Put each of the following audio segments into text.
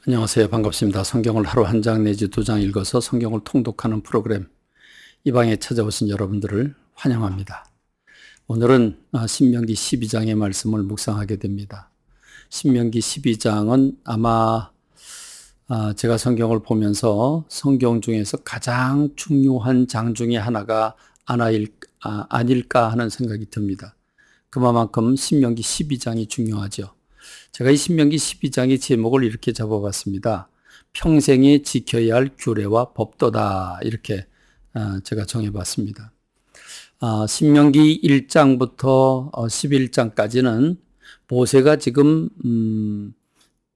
안녕하세요. 반갑습니다. 성경을 하루 한 장 내지 두 장 읽어서 성경을 통독하는 프로그램 이 방에 찾아오신 여러분들을 환영합니다. 오늘은 신명기 12장의 말씀을 묵상하게 됩니다. 신명기 12장은 아마 제가 성경을 보면서 성경 중에서 가장 중요한 장 중에 하나가 아닐까 하는 생각이 듭니다. 그만큼 신명기 12장이 중요하죠. 제가 이 신명기 12장의 제목을 이렇게 잡아봤습니다. 평생에 지켜야 할 규례와 법도다. 이렇게 제가 정해봤습니다. 신명기 1장부터 11장까지는 모세가 지금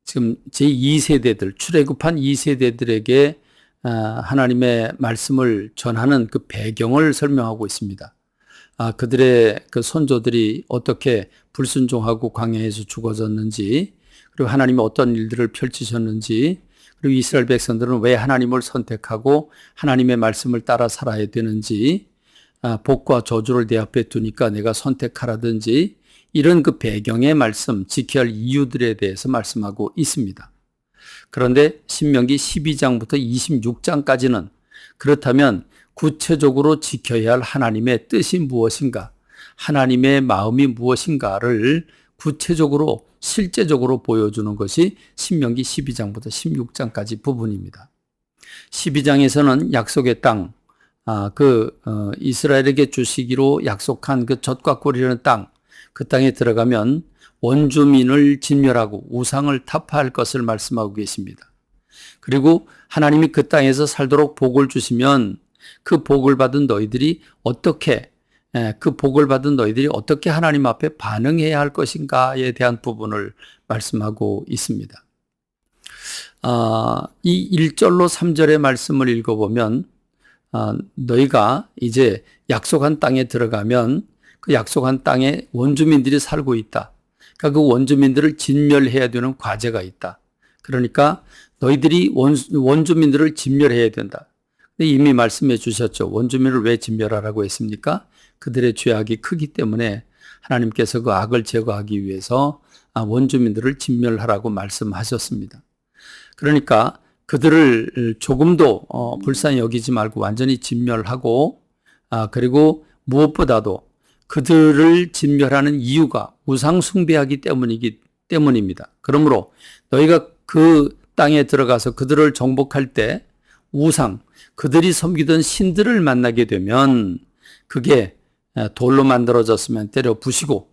제2세대들, 출애굽한 2세대들에게 하나님의 말씀을 전하는 그 배경을 설명하고 있습니다. 그들의 그 선조들이 어떻게 불순종하고 광야에서 죽어졌는지, 그리고 하나님이 어떤 일들을 펼치셨는지, 그리고 이스라엘 백성들은 왜 하나님을 선택하고 하나님의 말씀을 따라 살아야 되는지, 복과 저주를 내 앞에 두니까 내가 선택하라든지, 이런 그 배경의 말씀, 지켜야 할 이유들에 대해서 말씀하고 있습니다. 그런데 신명기 12장부터 26장까지는 그렇다면 구체적으로 지켜야 할 하나님의 뜻이 무엇인가, 하나님의 마음이 무엇인가를 구체적으로 실제적으로 보여주는 것이 신명기 12장부터 16장까지 부분입니다. 12장에서는 약속의 땅, 이스라엘에게 주시기로 약속한 그 젖과 꿀이라는 땅, 그 땅에 들어가면 원주민을 진멸하고 우상을 타파할 것을 말씀하고 계십니다. 그리고 하나님이 그 땅에서 살도록 복을 주시면 그 복을 받은 너희들이 어떻게 하나님 앞에 반응해야 할 것인가에 대한 부분을 말씀하고 있습니다. 이 1절로 3절의 말씀을 읽어보면 너희가 이제 약속한 땅에 들어가면 그 약속한 땅에 원주민들이 살고 있다. 그러니까 그 원주민들을 진멸해야 되는 과제가 있다. 그러니까 너희들이 원주민들을 진멸해야 된다. 이미 말씀해 주셨죠. 원주민을 왜 진멸하라고 했습니까? 그들의 죄악이 크기 때문에 하나님께서 그 악을 제거하기 위해서 원주민들을 진멸하라고 말씀하셨습니다. 그러니까 그들을 조금도 불쌍히 여기지 말고 완전히 진멸하고, 그리고 무엇보다도 그들을 진멸하는 이유가 우상 숭배하기 때문입니다. 그러므로 너희가 그 땅에 들어가서 그들을 정복할 때 그들이 섬기던 신들을 만나게 되면 그게 돌로 만들어졌으면 때려 부시고,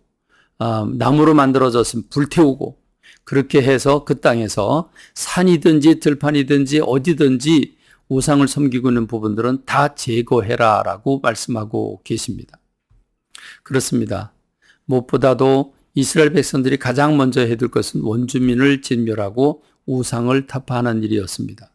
나무로 만들어졌으면 불태우고, 그렇게 해서 그 땅에서 산이든지 들판이든지 어디든지 우상을 섬기고 있는 부분들은 다 제거해라 라고 말씀하고 계십니다. 그렇습니다. 무엇보다도 이스라엘 백성들이 가장 먼저 해야 될 것은 원주민을 진멸하고 우상을 타파하는 일이었습니다.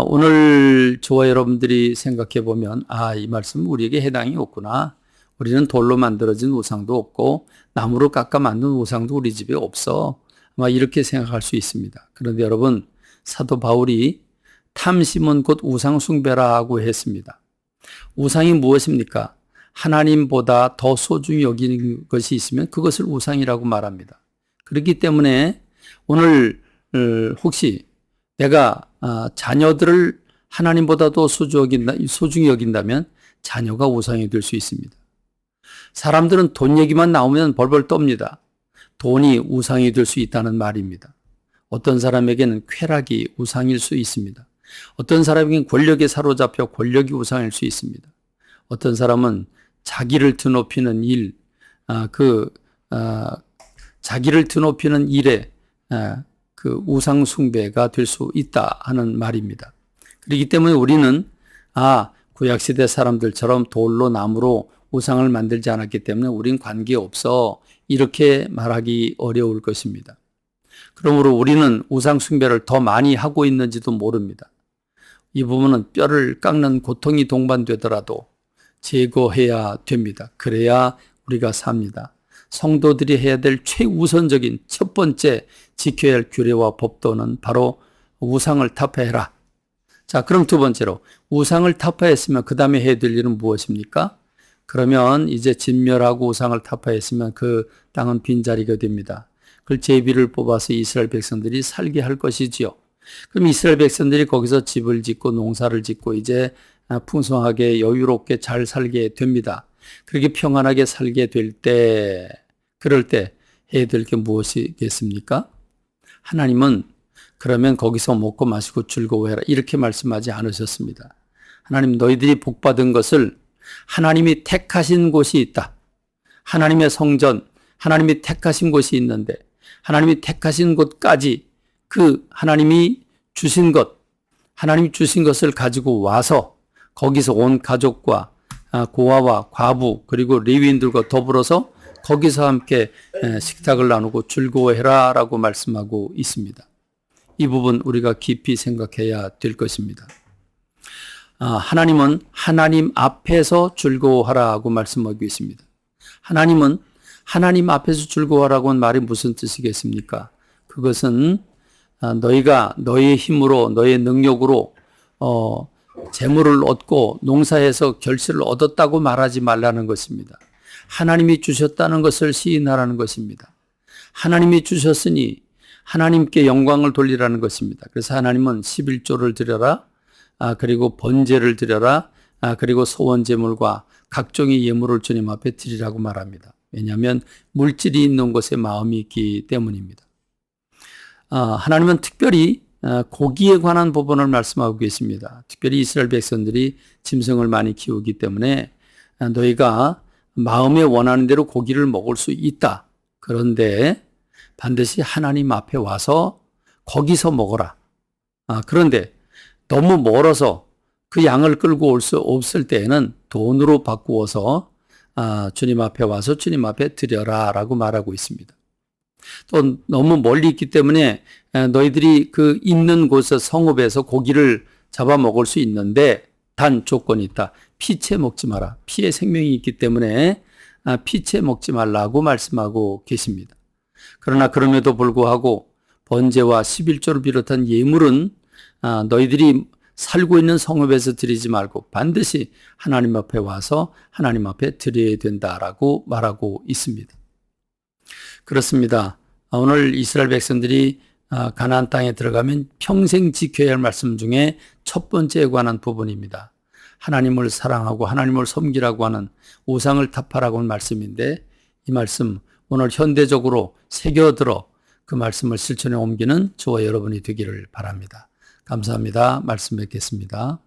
오늘 저와 여러분들이 생각해 보면 이 말씀은 우리에게 해당이 없구나. 우리는 돌로 만들어진 우상도 없고 나무로 깎아 만든 우상도 우리 집에 없어. 아마 이렇게 생각할 수 있습니다. 그런데 여러분, 사도 바울이 탐심은 곧 우상 숭배라고 했습니다. 우상이 무엇입니까? 하나님보다 더 소중히 여기는 것이 있으면 그것을 우상이라고 말합니다. 그렇기 때문에 오늘 혹시 내가 자녀들을 하나님보다도 소중히 여긴다면 자녀가 우상이 될 수 있습니다. 사람들은 돈 얘기만 나오면 벌벌 떱니다. 돈이 우상이 될 수 있다는 말입니다. 어떤 사람에게는 쾌락이 우상일 수 있습니다. 어떤 사람에게는 권력에 사로잡혀 권력이 우상일 수 있습니다. 어떤 사람은 자기를 드높이는 일, 자기를 드높이는 일에 그 우상 숭배가 될 수 있다 하는 말입니다. 그렇기 때문에 우리는 구약시대 사람들처럼 돌로 나무로 우상을 만들지 않았기 때문에 우린 관계없어 이렇게 말하기 어려울 것입니다. 그러므로 우리는 우상 숭배를 더 많이 하고 있는지도 모릅니다. 이 부분은 뼈를 깎는 고통이 동반되더라도 제거해야 됩니다. 그래야 우리가 삽니다. 성도들이 해야 될 최우선적인 첫 번째 지켜야 할 규례와 법도는 바로 우상을 타파해라. 자, 그럼 두 번째로 우상을 타파했으면 그 다음에 해야 될 일은 무엇입니까? 그러면 이제 진멸하고 우상을 타파했으면 그 땅은 빈자리가 됩니다. 그걸 제비를 뽑아서 이스라엘 백성들이 살게 할 것이지요. 그럼 이스라엘 백성들이 거기서 집을 짓고 농사를 짓고 이제 풍성하게 여유롭게 잘 살게 됩니다. 그렇게 평안하게 살게 될 때, 그럴 때 해야 될 게 무엇이겠습니까? 하나님은 그러면 거기서 먹고 마시고 즐거워해라 이렇게 말씀하지 않으셨습니다. 하나님 너희들이 복받은 것을 하나님이 택하신 곳이 있다. 하나님의 성전, 하나님이 택하신 곳이 있는데 하나님이 택하신 곳까지 그 하나님이 주신 것, 하나님이 주신 것을 가지고 와서 거기서 온 가족과 고아와 과부 그리고 레위인들과 더불어서 거기서 함께 식탁을 나누고 즐거워해라 라고 말씀하고 있습니다. 이 부분 우리가 깊이 생각해야 될 것입니다. 하나님은 하나님 앞에서 즐거워하라고 말씀하고 있습니다. 하나님은 하나님 앞에서 즐거워하라고 하는 말이 무슨 뜻이겠습니까? 그것은 너희가 너의 힘으로 너의 능력으로 재물을 얻고 농사에서 결실을 얻었다고 말하지 말라는 것입니다. 하나님이 주셨다는 것을 시인하라는 것입니다. 하나님이 주셨으니 하나님께 영광을 돌리라는 것입니다. 그래서 하나님은 11조를 드려라, 그리고 번제를 드려라, 그리고 소원제물과 각종의 예물을 주님 앞에 드리라고 말합니다. 왜냐하면 물질이 있는 곳에 마음이 있기 때문입니다. 하나님은 특별히 고기에 관한 부분을 말씀하고 계십니다. 특별히 이스라엘 백성들이 짐승을 많이 키우기 때문에 너희가 마음에 원하는 대로 고기를 먹을 수 있다. 그런데 반드시 하나님 앞에 와서 거기서 먹어라. 그런데 너무 멀어서 그 양을 끌고 올 수 없을 때에는 돈으로 바꾸어서 주님 앞에 와서 주님 앞에 드려라 라고 말하고 있습니다. 또 너무 멀리 있기 때문에 너희들이 그 있는 곳에서 성읍에서 고기를 잡아 먹을 수 있는데 단 조건이 있다. 피채 먹지 마라. 피에 생명이 있기 때문에 피채 먹지 말라고 말씀하고 계십니다. 그러나 그럼에도 불구하고 번제와 11조를 비롯한 예물은 너희들이 살고 있는 성읍에서 드리지 말고 반드시 하나님 앞에 와서 하나님 앞에 드려야 된다라고 말하고 있습니다. 그렇습니다. 오늘 이스라엘 백성들이 가나안 땅에 들어가면 평생 지켜야 할 말씀 중에 첫 번째에 관한 부분입니다. 하나님을 사랑하고 하나님을 섬기라고 하는 우상을 타파라고 하는 말씀인데 이 말씀 오늘 현대적으로 새겨들어 그 말씀을 실천에 옮기는 저와 여러분이 되기를 바랍니다. 감사합니다. 말씀 뵙겠습니다.